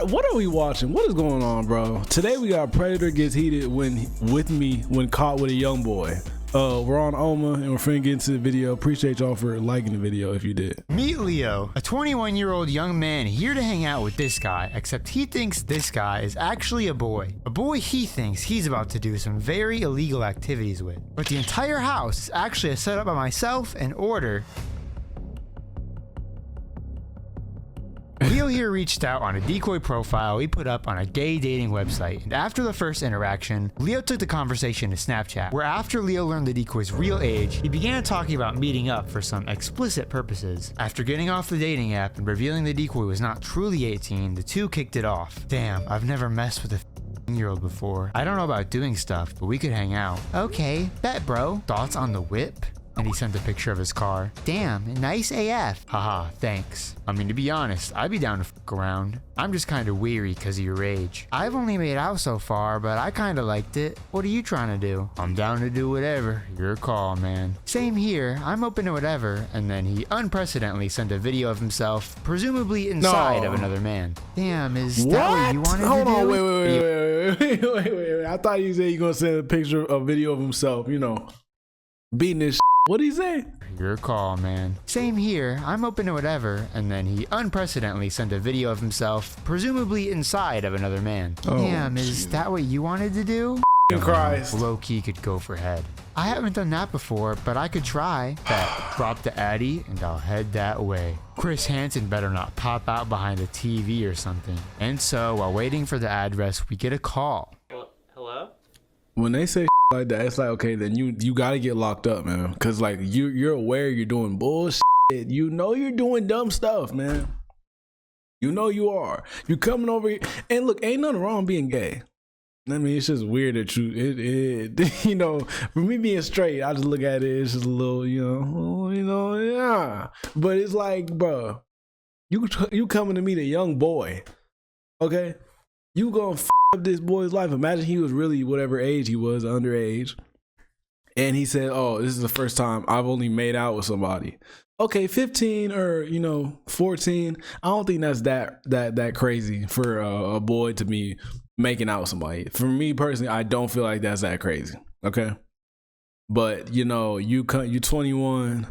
What are we watching? What is going on, bro? Today we got Predator gets heated when caught with a young boy. We're on Oma and we're finna get into the video. Appreciate y'all for liking the video if you did. Meet Leo, a 21-year-old young man here to hang out with this guy, except he thinks this guy is actually a boy. A boy he thinks he's about to do some very illegal activities with. But the entire house is actually a setup by myself and Order. Leo here reached out on a decoy profile we put up on a gay dating website, and after the first interaction, Leo took the conversation to Snapchat, where after Leo learned the decoy's real age, he began talking about meeting up for some explicit purposes. After getting off the dating app and revealing the decoy was not truly 18, the two kicked it off. Damn, I've never messed with a 15-year-old before. I don't know about doing stuff, but we could hang out. Okay, bet bro. Thoughts on the whip? And he sent a picture of his car. Damn, nice AF. Haha, thanks. I mean, to be honest, I'd be down to fuck around. I'm just kinda weary cause of your age. I've only made out so far, but I kinda liked it. What are you trying to do? I'm down to do whatever. Your call, man. Same here, I'm open to whatever. And then he unprecedentedly sent a video of himself, presumably inside of another man. Damn, is that what you wanted to do? Hold on, wait. I thought you said you gonna send a video of himself, you know, beating this. What'd he say? Your call, man. Same here, I'm open to whatever. And then he unprecedentedly sent a video of himself, presumably inside of another man. Damn, is that what you wanted to do? Christ. Low-key could go for head. I haven't done that before, but I could try. Bet, drop the Addy and I'll head that way. Chris Hansen better not pop out behind a TV or something. And so, while waiting for the address, we get a call. Hello? When they say like that, it's like, okay, then you gotta get locked up, man, because like you're aware you're doing bullshit. You know you're doing dumb stuff, man. You know you are. You coming over here and look, ain't nothing wrong being gay. I mean, it's just weird that you know, for me being straight, I just look at it, it's just a little, yeah. But it's like, bro, you coming to meet a young boy, okay? You gonna up this boy's life. Imagine he was really whatever age he was, underage, and he said, oh, this is the first time I've only made out with somebody. Okay, 15 or 14, I don't think that's that crazy for a boy to be making out with somebody. For me personally, I don't feel like that's that crazy, okay? But you 21,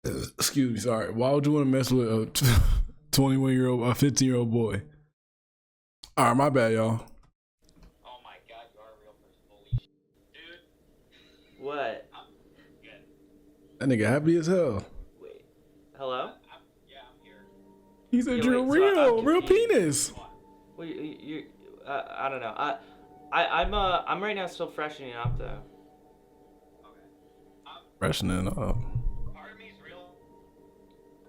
excuse me, sorry, why would you want to mess with a 21-year-old, a 15-year-old boy? All right, my bad, y'all. Oh my god, you are a real person. Holy shit. Dude. What? That nigga happy as hell. Wait. Hello? Yeah, I'm here. He said you're real penis. Well, you I don't know. I'm right now still freshening up though. Okay. Freshening up. Part of me's real.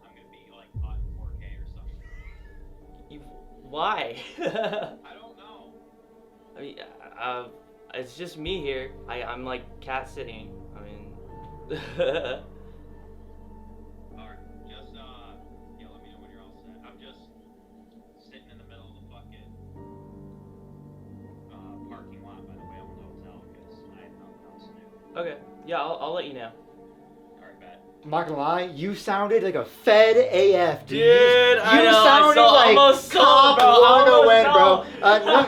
I'm gonna be like hot 4K or something. Why? I don't know. I mean, it's just me here. I'm like cat sitting. I mean. Alright, just yeah, let me know when you're all set. I'm just sitting in the middle of the fucking parking lot, by the way, I'm in the hotel because I have nothing else to do. Okay. Yeah, I'll let you know. Alright, bet. I'm not gonna lie, you sounded like a fed AF, dude. Dude, I know, sounded I almost sold, bro.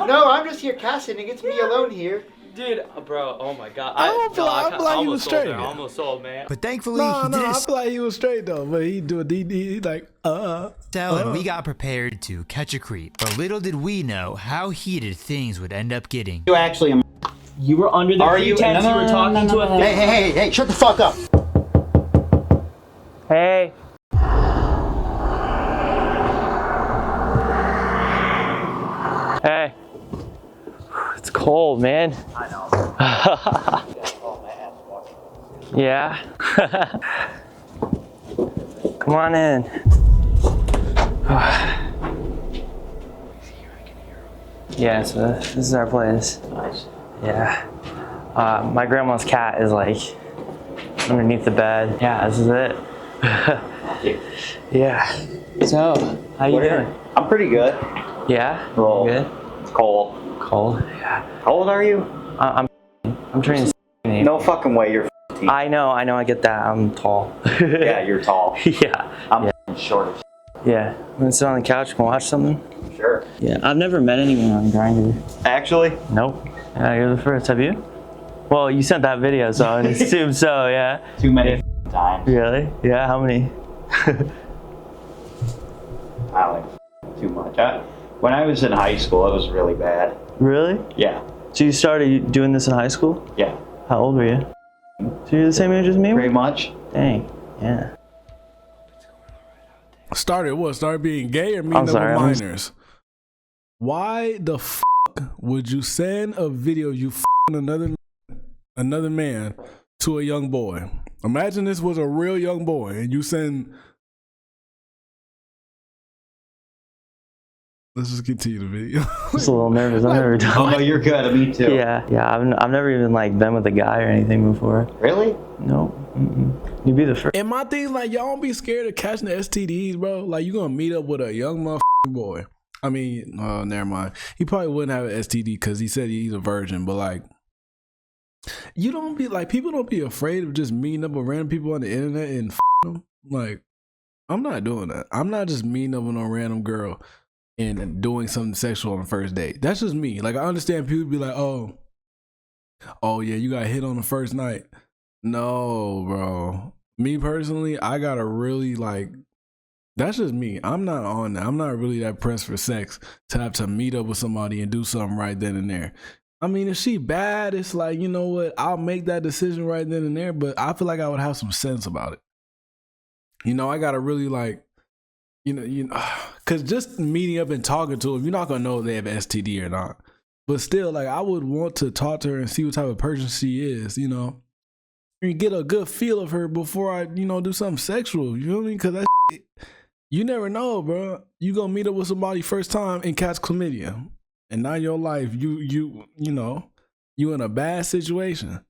No, I'm just here casting. It's me alone here. Dude, bro, oh my god. I feel like he was straight. I almost sold, man. But thankfully, No, he did I his feel like he was straight though. But he like and we got prepared to catch a creep. But little did we know how heated things would end up getting. You actually am. You were under the pretense you were talking to a Hey, shut the fuck up. Hey. Hey. It's cold, man. I know. Yeah. Come on in. Yeah, so this is our place. Nice. Yeah. My grandma's cat is like underneath the bed. Yeah, this is it. Yeah. So, how you doing? I'm pretty good. Yeah? Well, Good? it's cold. Cold? Yeah. How old are you? I'm turning 16. No fucking way you're 15. I know, I get that. I'm tall. Yeah, you're tall. Yeah. I'm short as Yeah. Want to sit on the couch and watch something? Sure. Yeah. I've never met anyone on Grindr. Actually, Nope. Yeah, you're the first. Have you? Well, you sent that video, so I assume so. Yeah. too many times. Really? Yeah. How many? I like too much. When I was in high school, it was really bad. Really? Yeah. So you started doing this in high school? Yeah. How old were you? So you're the same age as me? Pretty much. Dang. Yeah. Started being gay or meeting up with minors? Why the would you send a video you another man to a young boy? Imagine this was a real young boy and you send. Let's just continue the video. Just a little nervous. I've never done. Oh no, you're good. Me too. Yeah. I've never even like been with a guy or anything before. Really? No. You'd be the first. And my thing is like, y'all don't be scared of catching the STDs, bro. Like, you gonna meet up with a young motherfucking boy. I mean, never mind. He probably wouldn't have an STD because he said he's a virgin. But like, you don't be like, people don't be afraid of just meeting up with random people on the internet and them. Like, I'm not doing that. I'm not just meeting up with no random girl and doing something sexual on the first date. That's just me. Like, I understand people be like, oh yeah, you got hit on the first night. No, bro. Me personally, I gotta really like, that's just me. I'm not on that. I'm not really that pressed for sex to have to meet up with somebody and do something right then and there. I mean, if she bad, it's like, you know what? I'll make that decision right then and there, but I feel like I would have some sense about it. You know, I gotta really like, you know, because just meeting up and talking to them, you're not gonna know if they have STD or not. But still, like, I would want to talk to her and see what type of person she is, you know, and get a good feel of her before I, you know, do something sexual. You know what I mean? Because that shit, you never know, bro. You gonna meet up with somebody first time and catch chlamydia, and now your life, you know, you in a bad situation.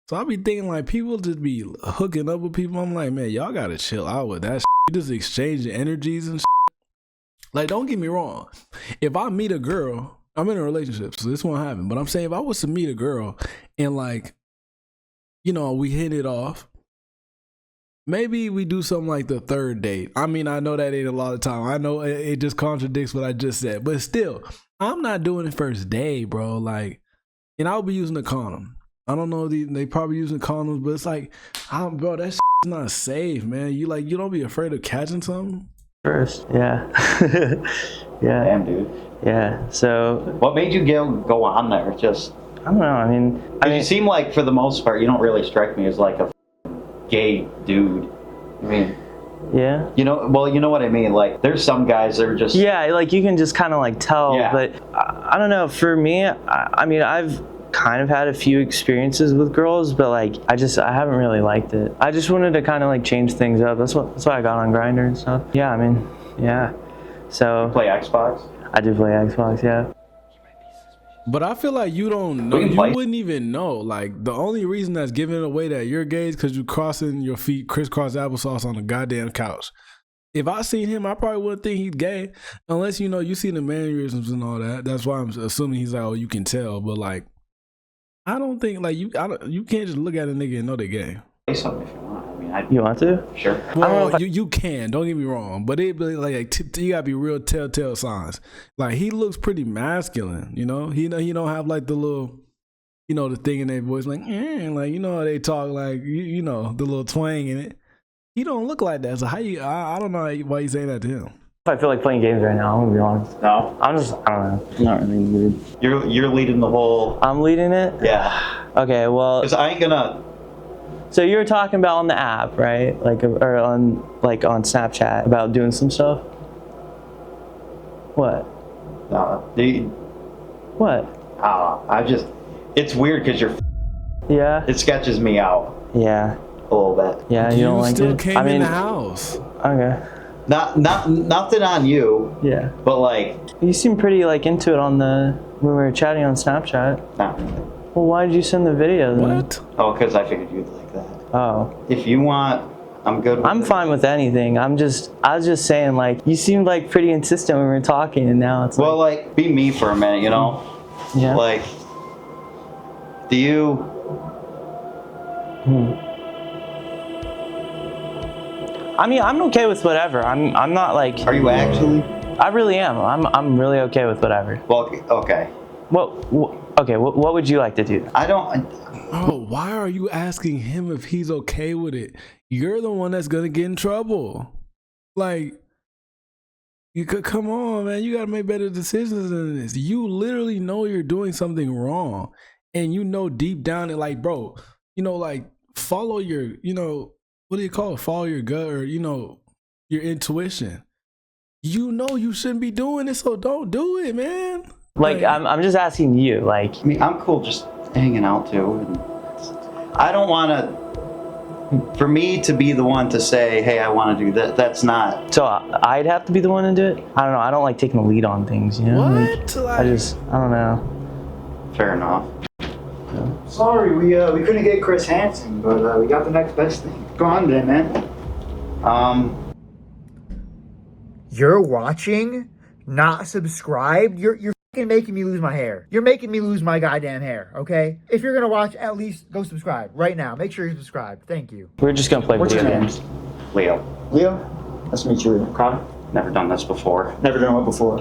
So I be thinking like people just be hooking up with people. I'm like, man, y'all gotta chill out with that shit. You just exchanging energies and shit. Like, don't get me wrong. If I meet a girl, I'm in a relationship, so this won't happen. But I'm saying if I was to meet a girl and like, you know, we hit it off, maybe we do something like the third date. I mean, I know that ain't a lot of time. I know it just contradicts what I just said. But still, I'm not doing it first day, bro. Like, and I'll be using a condom. I don't know, they probably using condoms, but it's like, bro, that shit's not safe, man. You don't be afraid of catching something? First, yeah. Yeah. Damn, dude. Yeah, so. What made you go on there? Just. I don't know, I mean. You seem like, for the most part, you don't really strike me as like a gay dude. I mean. Yeah. You know what I mean? Like, there's some guys that are just. Yeah, like you can just kind of like tell, yeah. But I don't know, for me, I mean, I've kind of had a few experiences with girls, but like I haven't really liked it. I just wanted to kind of like change things up. That's why I got on Grindr and stuff. Yeah, I mean, yeah. So you play Xbox? I do play Xbox, yeah. But I feel like you don't know. You wouldn't even know. Like, the only reason that's giving it away that you're gay is because you're crossing your feet crisscross applesauce on the goddamn couch. If I seen him, I probably wouldn't think he's gay, unless you know you see the mannerisms and all that. That's why I'm assuming he's like, oh, you can tell. But like, I don't think like you can't just look at a nigga and know they're gay. Say something if you want. I mean, you want to? Sure. Well, you can. Don't get me wrong, but it be like you gotta be real telltale signs. Like, he looks pretty masculine, you know. He don't have like the little, you know, the thing in their voice like, like, you know how they talk, like you know, the little twang in it. He don't look like that. So how you? I don't know why you saying that to him. I feel like playing games right now, I'm gonna be honest. No? I don't know. I'm not really good. You're leading the whole. I'm leading it? Yeah. Okay, well. Because I ain't gonna. So you were talking about on the app, right? Like, or on Snapchat about doing some stuff? What? What? It's weird because Yeah? it sketches me out Yeah. a little bit. Yeah, you don't like it? still came in the house. Okay. Nothing on you. Yeah. But like. You seem pretty like into it when we were chatting on Snapchat. Nah. Well, why did you send the video then? What? Oh, because I figured you'd like that. Oh. If you want, I'm good with I'm it. fine with anything. I was just saying, like, you seemed like pretty insistent when we were talking, and now it's Well, like, be me for a minute, you know? Yeah. Like, do you... I mean, I'm okay with whatever. I'm not like. Are you actually? I really am. I'm really okay with whatever. Well, okay. What would you like to do? I don't. Oh, why are you asking him if he's okay with it? You're the one that's gonna get in trouble. Like, you could come on, man. You gotta make better decisions than this. You literally know you're doing something wrong, and you know deep down it, like, bro, you know, like, follow your, you know, what do you call it? Follow your gut, or you know, your intuition. You know you shouldn't be doing this, so don't do it, man. Like, I'm just asking you. Like, I mean, I'm cool just hanging out too. And I don't want to. For me to be the one to say, "Hey, I want to do that," that's not. so I'd have to be the one to do it. I don't know. I don't like taking the lead on things. You know. What? Like, I don't know. Fair enough. Sorry, we couldn't get Chris Hansen, but we got the next best thing. Go on then, man. You're watching, not subscribed. You're fucking making me lose my hair. You're making me lose my goddamn hair. Okay. If you're gonna watch, at least go subscribe right now. Make sure you're subscribed. Thank you. We're just gonna play What's video your name? games. Leo, Leo. Nice to meet you. Connor. never done this before. Never done what before.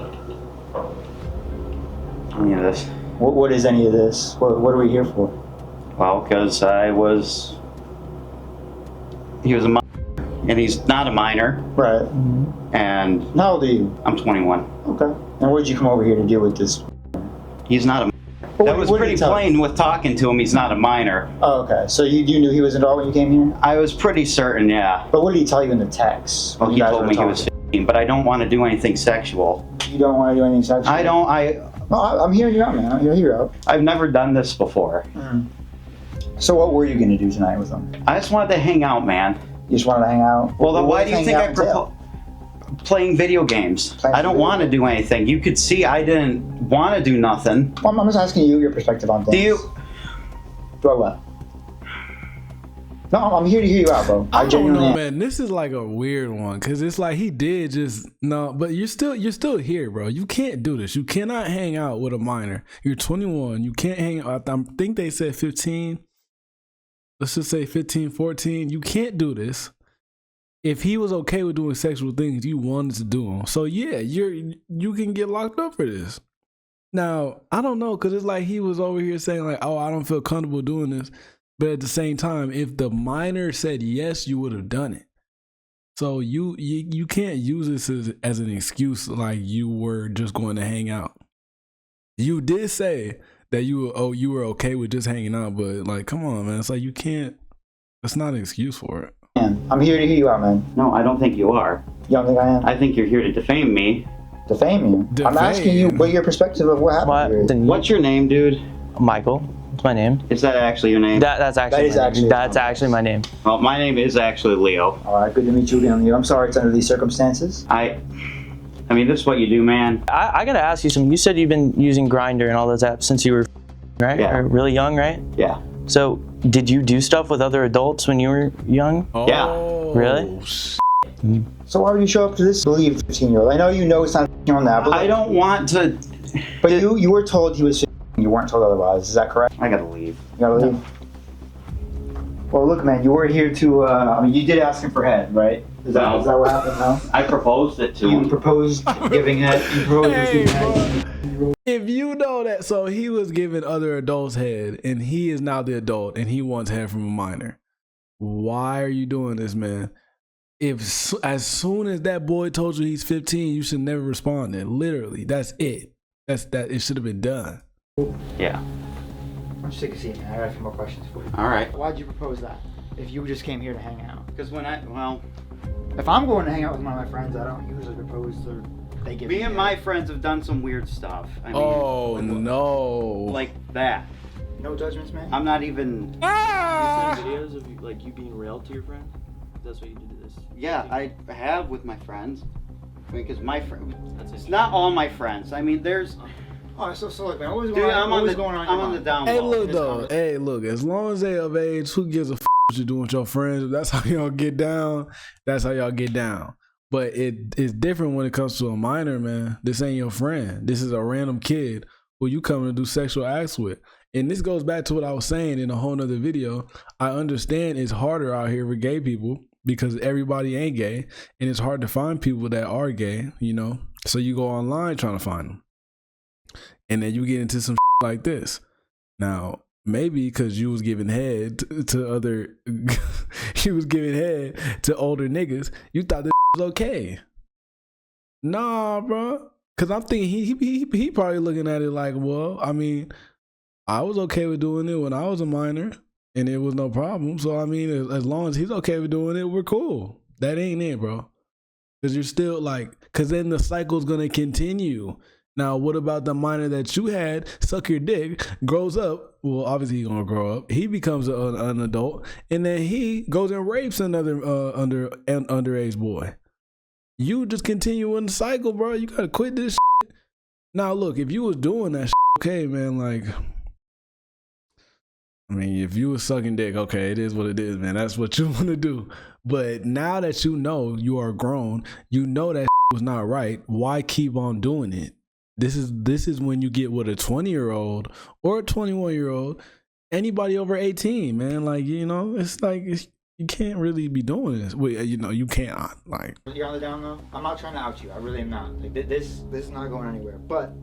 Any of this? What is any of this? What are we here for? Well, because he was a minor, and he's not a minor, Right. and How old are you? I'm 21. Okay. And what did you come over here to deal with this? He's not a minor. That was pretty plain with talking to him. He's not a minor. Oh, okay. So you knew he was an adult when you came here? I was pretty certain, yeah. But what did he tell you in the text? Well, when he you guys told were me he talking? was 15, but I don't want to do anything sexual. You don't want to do anything sexual? No, I'm hearing you out, man. I'm hearing you out. I've never done this before. So what were you going to do tonight with him? I just wanted to hang out, man. You just wanted to hang out? Well, then What why does do you hanging think out I entail? proposed? Playing video games. Playing I don't video want to do anything. You could see I didn't want to do nothing. Well, I'm just asking you your perspective on things. Do you? Do I what? No, I'm here to hear you out, bro. I don't genuinely know, am. man. This is like a weird one because it's like he did just no, but you're still here, bro. You can't do this. You cannot hang out with a minor. You're 21. You can't hang out. I think they said 15. Let's just say 15, 14. You can't do this. If he was okay with doing sexual things, you wanted to do them. So yeah, you can get locked up for this. Now I don't know because it's like he was over here saying like, oh, I don't feel comfortable doing this. But at the same time, if the minor said yes, you would have done it. So you can't use this as an excuse like you were just going to hang out. You did say that you were okay with just hanging out, but like, come on, man. It's like you can't. That's not an excuse for it. Man, I'm here to hear you out, man. No, I don't think you are. You don't think I am? I think you're here to defame me. Defame you? Defame. I'm asking you what your perspective of what happened here is. Then What's your name, dude? Michael? It's my name. Is that actually your name? That's actually That is that's actually actually my name. Well, my name is actually Leo. All right, good to meet you again, Leo. I'm sorry it's under these circumstances. I mean, this is what you do, man. I gotta ask you something. You said you've been using Grindr and all those apps since you were right, Yeah. or really young, right? Yeah. So did you do stuff with other adults when you were young? Oh, Really? So why would you show up to this believe 15-year-old? I know you know it's not on that, but I don't want to. But you were told he was 15. You weren't told otherwise. Is that correct? I gotta leave. You gotta leave. Well, look, man, you were here to. I mean, you did ask him for head, right? Is that what happened? No. I proposed it to You him. proposed giving head. You proposed Hey, receiving head. if you know that, so he was giving other adults head, and he is now the adult, and he wants head from a minor. Why are you doing this, man? If as soon as that boy told you he's 15, you should never respond. Then literally, that's it. That's that. It should have been done. Yeah. I'm just take a seat, man. I got a few more questions for you. All right. Why'd you propose that? If you just came here to hang out. Because if If I'm going to hang out with one of my friends, I don't usually propose or they give me and head. my friends have done some weird stuff. I mean, Oh no! like that. No judgments, man. I'm not even. You send videos of you being railed to your friend? That's what you did to this? Yeah, I have with my friends. I mean, because my friend. That's It's not all my friends. I mean, there's. Oh, so look, man. What was Dude, going on? I'm what on was the. going on? in I'm your on the mind? down Hey, low. look though. Hey, look. As long as they of age, who gives a what you're doing with your friends? If that's how y'all get down, that's how y'all get down. But it's different when it comes to a minor, man. This ain't your friend. This is a random kid who you coming to do sexual acts with. And this goes back to what I was saying in a whole nother video. I understand it's harder out here for gay people because everybody ain't gay, and it's hard to find people that are gay, you know. So you go online trying to find them, and then you get into some like this. Now, maybe because you was giving head to other, you was giving head to older niggas, you thought this was okay. Nah, bro. Because I'm thinking he probably looking at it like, well, I mean, I was okay with doing it when I was a minor, and it was no problem. So, I mean, as long as he's okay with doing it, we're cool. That ain't it, bro. Because you're still like, because then the cycle's going to continue. Now, what about the minor that you had, suck your dick, grows up? Well, obviously he's going to grow up. He becomes an adult, and then he goes and rapes another underage boy. You just continue in the cycle, bro. You got to quit this shit. Now, look, if you was doing that shit, okay, man, like, I mean, if you was sucking dick, okay, it is what it is, man. That's what you want to do. But now that you know you are grown, you know that was not right, why keep on doing it? This is when you get with a 20-year-old or a 21-year-old, anybody over 18, man. Like, you know, it's like you can't really be doing this. Wait, you know, you can't. Like, You're on the down low. I'm not trying to out you. I really am not. Like, this is not going anywhere. But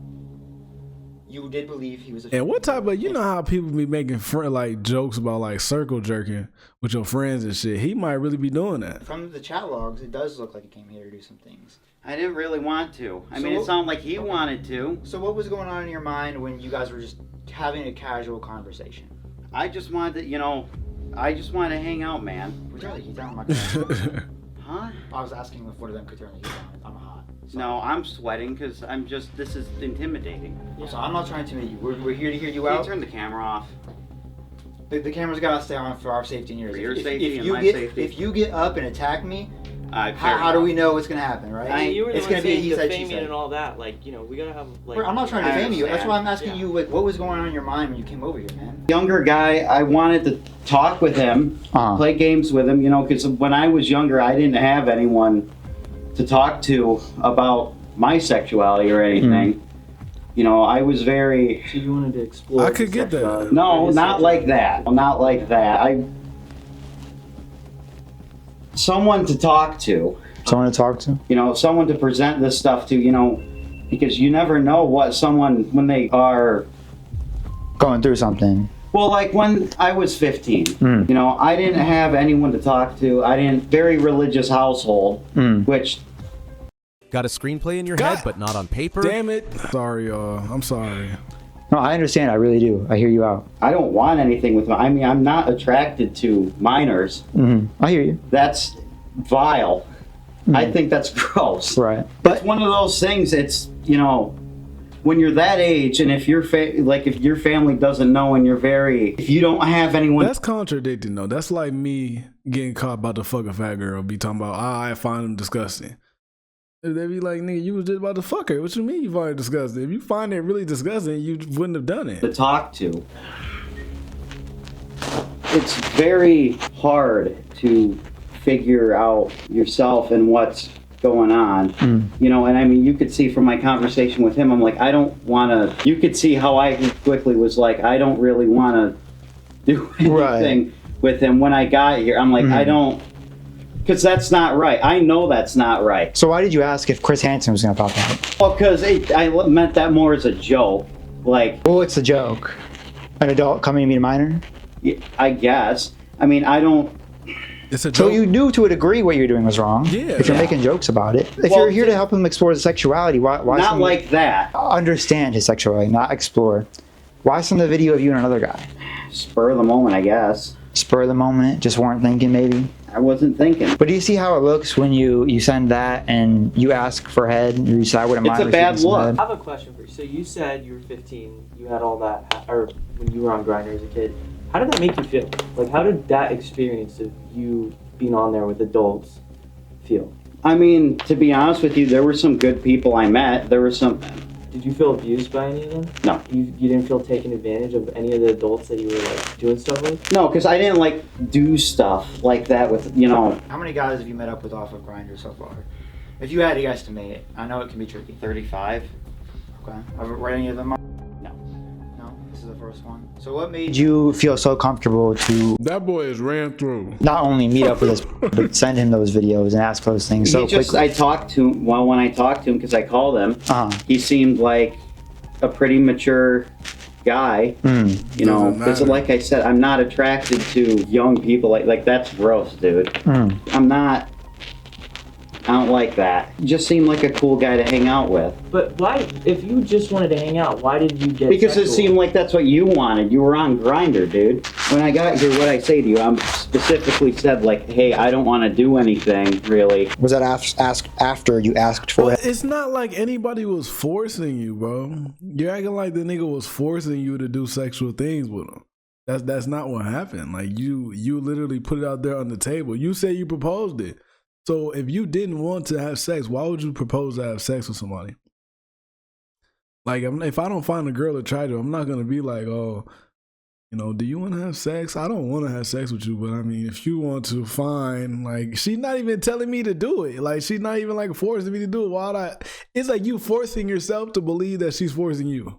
you did believe he was a. And what type of, you know how people be making like jokes about like circle jerking with your friends and shit. He might really be doing that. From the chat logs, it does look like he came here to do some things. I didn't really want to. I So mean, what- it sounded like he wanted to. So what was going on in your mind when you guys were just having a casual conversation? I just wanted to, you know, I just wanted to hang out, man. Would you turn the heat down? I'm not Huh? I was asking if one of them could turn the heat down. I'm hot. So. No, I'm sweating because this is intimidating. So I'm not trying to intimidate you. We're here to hear you Can you out. turn the camera off? The camera's got to stay on for our safety and yours. For your If safety and you my get, safety. If you get up and attack me, Fair how do enough. we know what's going to happen, right? I mean, you were the it's one going to be a saying he said, she defaming said. and all that. Like, you know, we gotta have like. I'm not trying to I defame you. That's why I'm asking Yeah. you, like, what was going on in your mind when you came over here, man? Younger guy, I wanted to talk with him, play games with him, you know, because when I was younger, I didn't have anyone to talk to about my sexuality or anything. You know, I was very... So you wanted to explore. I could get that. No, not like that. Not like that. Someone to talk to. Someone to talk to? You know, someone to present this stuff to, you know, because you never know what someone, when they are... Going through something. Well, like when I was 15, you know, I didn't have anyone to talk to. Very religious household, which... Got a screenplay in your head, but not on paper? Damn it. Sorry, y'all. I'm sorry. No, I understand. I really do. I hear you out. I don't want anything with I mean, I'm not attracted to minors. I hear you. That's vile. I think that's gross. Right. But it's one of those things, it's, you know, when you're that age and if if your family doesn't know and if you don't have anyone. That's contradicting though. That's like me getting caught about to fuck a fat girl, be talking about, I find them disgusting. They be like, nigga, you was just about to fuck her. What you mean you find it disgusting? If you find it really disgusting, you wouldn't have done it. To talk to. It's very hard to figure out yourself and what's going on. You know, and I mean, you could see from my conversation with him, I'm like, I don't want to, you could see how I quickly was like, I don't really want to do anything with him. When I got here, I'm like, I don't, because that's not right. I know that's not right. So why did you ask if Chris Hansen was going to pop out? Well, because I meant that more as a joke. Like, Well, it's a joke. An adult coming to meet a minor? I guess. I mean, I don't. It's a So joke. you knew to a degree what you were doing was wrong. Yeah. If you're making jokes about it. If Well, you're here to help him explore his sexuality, why Not send- like that. understand his sexuality, not explore. Why send a video of you and another guy? Spur of the moment, I guess. Spur of the moment, just weren't thinking maybe. I wasn't thinking. But do you see how it looks when you send that and you ask for head and you say I wouldn't It's mind a bad receiving some look. head? I have a question for you. So you said you were 15, you had all that, or when you were on Grindr as a kid. How did that make you feel? Like, how did that experience of you being on there with adults feel? I mean, to be honest with you, there were some good people I met. There were some. Did you feel abused by any of them? No. You didn't feel taken advantage of any of the adults that you were like doing stuff with? No, because I didn't like do stuff like that with, you know. How many guys have you met up with off of Grindr so far? If you had to estimate it, I know it can be tricky. 35. Okay. Were any of them? No. No. is the first one. So what made you feel so comfortable to That boy is ran through. not only meet up with us, but send him those videos and ask those things so quickly? I talked to him, well, when I talked to him, because I called him, he seemed like a pretty mature guy. You know, because like I said, I'm not attracted to young people. Like that's gross, dude. I'm not. I don't like that. Just seemed like a cool guy to hang out with. But why, if you just wanted to hang out, why did you get Because sexual? it seemed like that's what you wanted. You were on Grindr, dude. When I got here, what I say to you, I'm specifically said like, hey, I don't want to do anything, really. Was that asked after you asked for But it? it's not like anybody was forcing you, bro. You're acting like the nigga was forcing you to do sexual things with him. That's not what happened. Like you literally put it out there on the table. You said you proposed it. So if you didn't want to have sex, why would you propose to have sex with somebody? Like, if I don't find a girl attractive, I'm not gonna be like, oh, you know, do you want to have sex? I don't want to have sex with you, but I mean, if you want to, fine. Like, she's not even telling me to do it. Like, she's not even like forcing me to do it. Why would I? It's like you forcing yourself to believe that she's forcing you.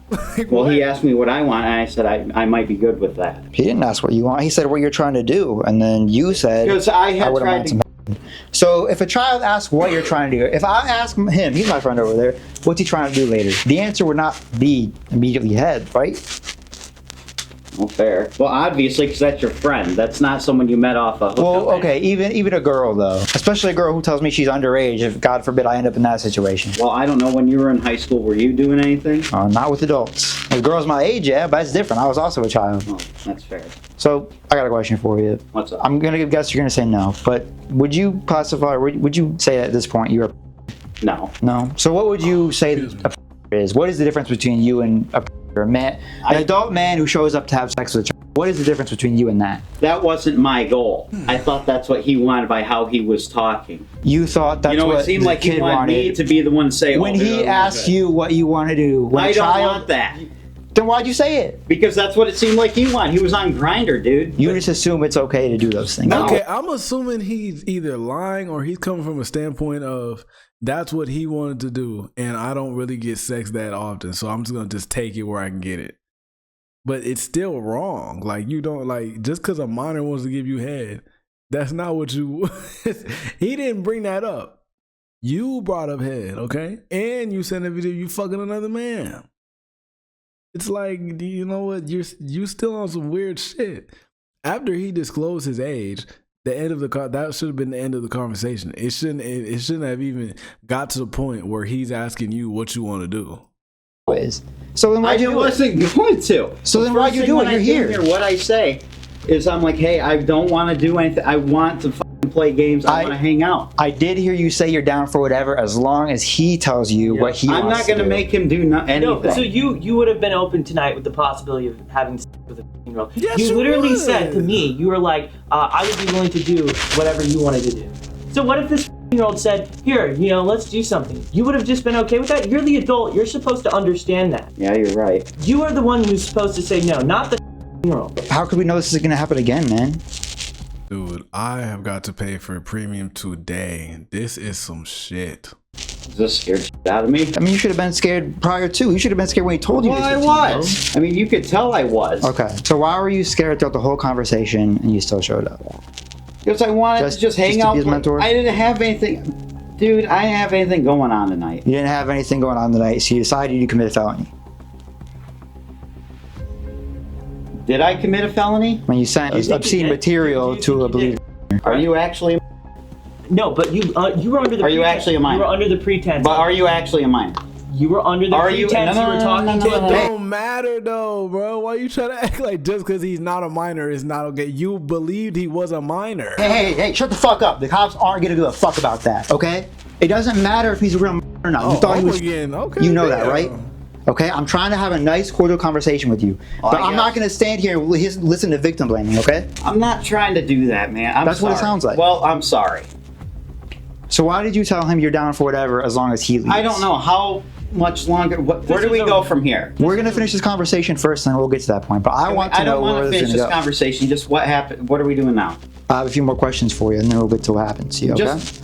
Like, Well, what? he asked me what I want, and I said I might be good with that. He didn't ask what you want. He said what you're trying to do, and then you said Because I had wouldn't tried mind to. some. So if a child asks what you're trying to do, if I ask him, he's my friend over there, what's he trying to do later? The answer would not be immediately head, right? Well, fair. Well, obviously, because that's your friend. That's not someone you met off a hookup. Well, okay, even a girl though, especially a girl who tells me she's underage. If God forbid I end up in that situation, Well, I don't know. When you were in high school, were you doing anything? not with adults. With girls my age, yeah, but it's different. I was also a child. Oh, that's fair. So I got a question for you. What's up? I'm gonna guess you're gonna say no, but would you classify? Would you say at this point you're No. no? So what would you say a is? What is the difference between you and a man, an adult man who shows up to have sex with a child? What is the difference between you and that? That wasn't my goal. I thought that's what he wanted by how he was talking. You thought that's You know, what it seemed the like he kid wanted me wanted. to be the one to say, When oh, he asked you what you want to do, when I a don't child, want that. then why'd you say it? Because that's what it seemed like he wanted. He was on Grindr, dude. You just assume it's okay to do those things. Okay, I'm assuming he's either lying or he's coming from a standpoint of that's what he wanted to do, and I don't really get sex that often, so I'm just gonna just take it where I can get it. But it's still wrong. Like, you don't, like, just because a minor wants to give you head, that's not what you. He didn't bring that up. You brought up head, okay? And you sent a video you fucking another man. It's like, you know what? You still on some weird shit. After he disclosed his age, the end of that should have been the end of the conversation. It shouldn't have even got to the point where he's asking you what you want to do. So then why'd you do it? wasn't going to. So then The why'd first you thing do it? when I You're came here. What I say is I'm like, hey, I don't want to do anything. I want to fucking play games. I want to hang out. I did hear you say you're down for whatever as long as he tells you what he I'm wants not going to do. make him do anything. No, so you would have been open tonight with the possibility of having sex with a 15-year-old. Yes, you you literally would. said to me, you were like, I would be willing to do whatever you wanted to do. So what if this 15-year-old said, here, you know, let's do something? You would have just been okay with that? You're the adult. You're supposed to understand that. Yeah, you're right. You are the one who's supposed to say no, not the 15-year-old. How could we know this is going to happen again, man? Dude, I have got to pay for a premium today. This is some shit. Is this scared shit out of me? I mean, you should have been scared prior to. You should have been scared when he told you Well, this. I 15-year-old. was. I mean, you could tell I was. Okay, so why were you scared throughout the whole conversation and you still showed up? Because I wanted to just hang to out. be his mentor? I didn't have anything. Dude, I didn't have anything going on tonight. You didn't have anything going on tonight, so you decided to commit a felony. Did I commit a felony? When you sent You think you obscene did? material You to think a you believer. did? Are you actually? No, but you were under the Are you pretense. actually a minor? You were under the pretense. But are you actually a minor? You were under the Are you- pretense no, you no, were no, talking no, no, to. no, no. It don't matter though, bro. Why you trying to act like just because he's not a minor is not okay? You believed he was a minor. Hey, shut the fuck up. The cops aren't gonna give a fuck about that, okay? It doesn't matter if he's a real minor or not. You thought he was. again. Okay, You know that, damn. right? Okay, I'm trying to have a nice, cordial conversation with you. But I I'm not guess. going to stand here and listen to victim blaming, okay? I'm not trying to do that, man. I'm That's what it sorry. sounds like. Well, I'm sorry. So why did you tell him you're down for whatever as long as he leaves? I don't know how much longer. Where do we go from here? We're going to finish this conversation first, and then we'll get to that point. But I want to I know don't where want to this finish is this going to go. conversation. Just what happened? What are we doing now? I have a few more questions for you, and then we'll get to what happens to you, okay? Just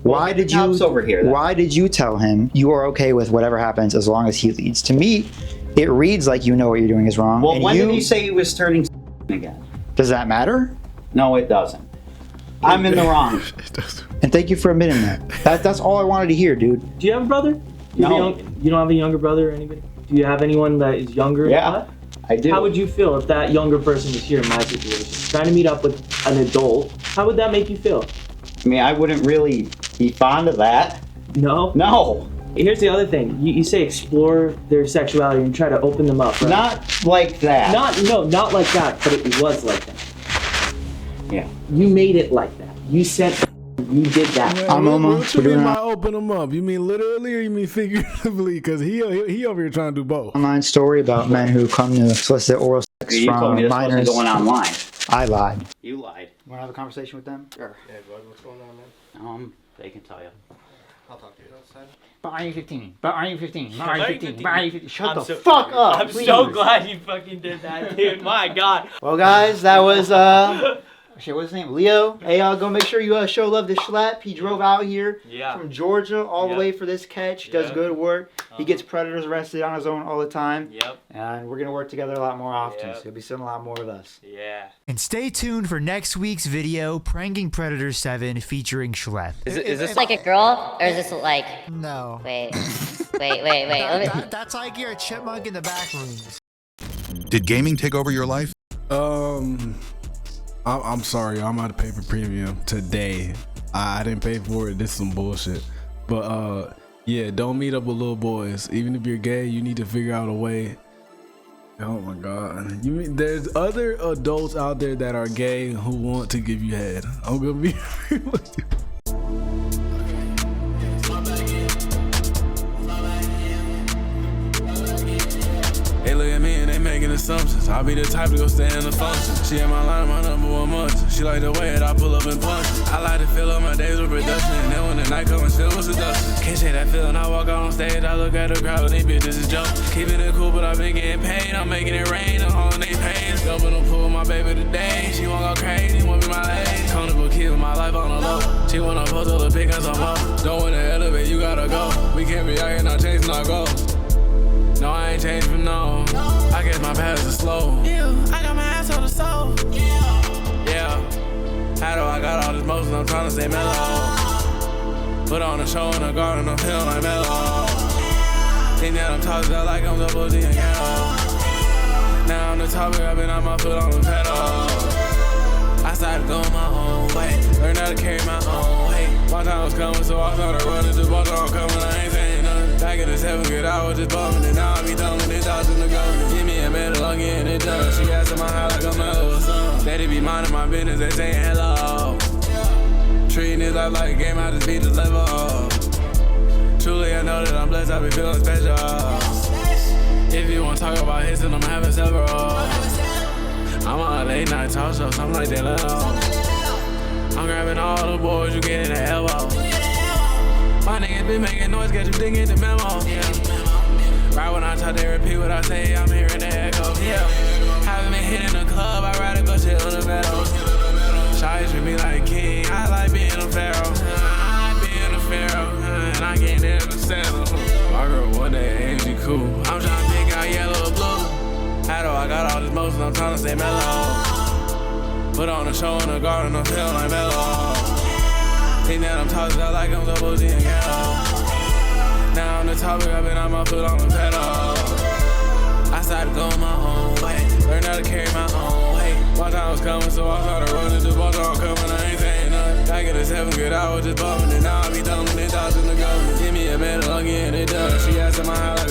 Why did you? cops over here, then. Why did you tell him you are okay with whatever happens as long as he leads? To me, It reads like you know what you're doing is wrong. Well, and when did he say he was turning again? Does that matter? No, it doesn't. I'm in the wrong. And thank you for admitting that. That's all I wanted to hear, dude. Do you have a brother? No. You don't have a younger brother or anybody? Do you have anyone that is younger? Yeah, I do. How would you feel if that younger person was here in my situation, trying to meet up with an adult? How would that make you feel? I mean, I wouldn't really be fond of that. No? No. Here's the other thing. You say explore their sexuality and try to open them up, right? Not like that. Not like that, but it was like that. Yeah. You made it like that. You said you did that. What you mean by open them up? You mean literally or you mean figuratively? Because he over here trying to do both. Online story about men who come to solicit oral sex You told from me this wasn't minors. going online. I lied. You lied. Want to have a conversation with them? Sure. Yeah, bud, what's going on, man? They can tell you. I'll talk to you outside. But are you 15? But are you 15? But are you 15? 15? But are you 15? Shut I'm the so- fuck up, I'm please. so glad you fucking did that, dude. My God. Well, guys, that was shit, what's his name? Leo. Hey, go make sure you show love to Schlep. He drove out here from Georgia all the way for this catch. Does good work. He gets predators arrested on his own all the time. Yep. And we're gonna work together a lot more often. Yep. So you'll be seeing a lot more of us. Yeah. And stay tuned for next week's video, Pranking Predator 7, featuring Schlep. Is this like a girl, or is this like? No. Wait. Let me- That's like you're a chipmunk in the back rooms. Did gaming take over your life? I'm sorry, I'm out of pay for premium today. I didn't pay for it. This is some bullshit. But yeah, don't meet up with little boys. Even if you're gay, you need to figure out a way. Oh my God. You mean there's other adults out there that are gay who want to give you head. I'm gonna be real with you. They look at me and they making assumptions. I'll be the type to go stay in the function. She in my line, my number one munch. She like the way that I pull up and punch. I like to fill up my days with production. And then when the night comes, filled with seduction. Can't shake that feeling. I walk out on stage, I look at the crowd, these bitches is joking. Keeping it cool, but I've been getting paid. I'm making it rain, I'm hauling they pains. Jumping the pool with my baby today. She won't go crazy, won't be my lady. Comfortable kid with my life on the low. She wanna post all the pick and some more. Don't wanna elevate, you gotta go. We can't be out here not chasing our goals. No, I ain't changed for no. I guess my paths are slow. Yeah, I got my ass on the soul. Yeah. How do I got all this motion? I'm trying to stay mellow. Put on a show in the garden, I'm feeling like mellow. Think that I'm talking about like I'm the boozy and ghetto. Now I'm the topic, I've been on my foot on the pedal. I started going my own way. Learned how to carry my own weight. My time was coming, so I started running. Just watch on coming, I ain't saying nothing. Back in the 7th grade, I was just bumming. And now I be thumbing it out in the gun. Give me a medal, I'm getting it done. She asking my high like a mellow son. Steady be minding my business, they saying hello. Treating this life like a game, I just beat the level. Truly, I know that I'm blessed, I be feeling special. If you want to talk about hits, then I'm having several. I'm on a late night talk show, something like that little. I'm grabbing all the boys, you get in the elbow. My niggas been making noise, got you digging the memo. Yeah. Right when I talk, they repeat what I say, I'm hearing the echo. Yeah. Haven't been hitting the club, I'd rather go shit on the meadows. Shawty treat me like a king, I like being a pharaoh. I like being a pharaoh, and I can't ever settle. My girl one day ain't she cool. I'm trying to pick out yellow or blue. How do I got all this motion, I'm trying to stay mellow. Put on a show in the garden, I'm feeling like mellow. Think that I'm talking about like I'm the boozy and ghetto. Now I'm the topic, I've been on my foot on the pedal. I started going my own way. Learned how to carry my own weight. My time was coming, so I started running. Just watch on coming, I ain't saying nothing. Back in the 7th grade, I was just bumming. And now I be thumbing it out in the gun. Give me a medal, I'm getting it done. She asking my how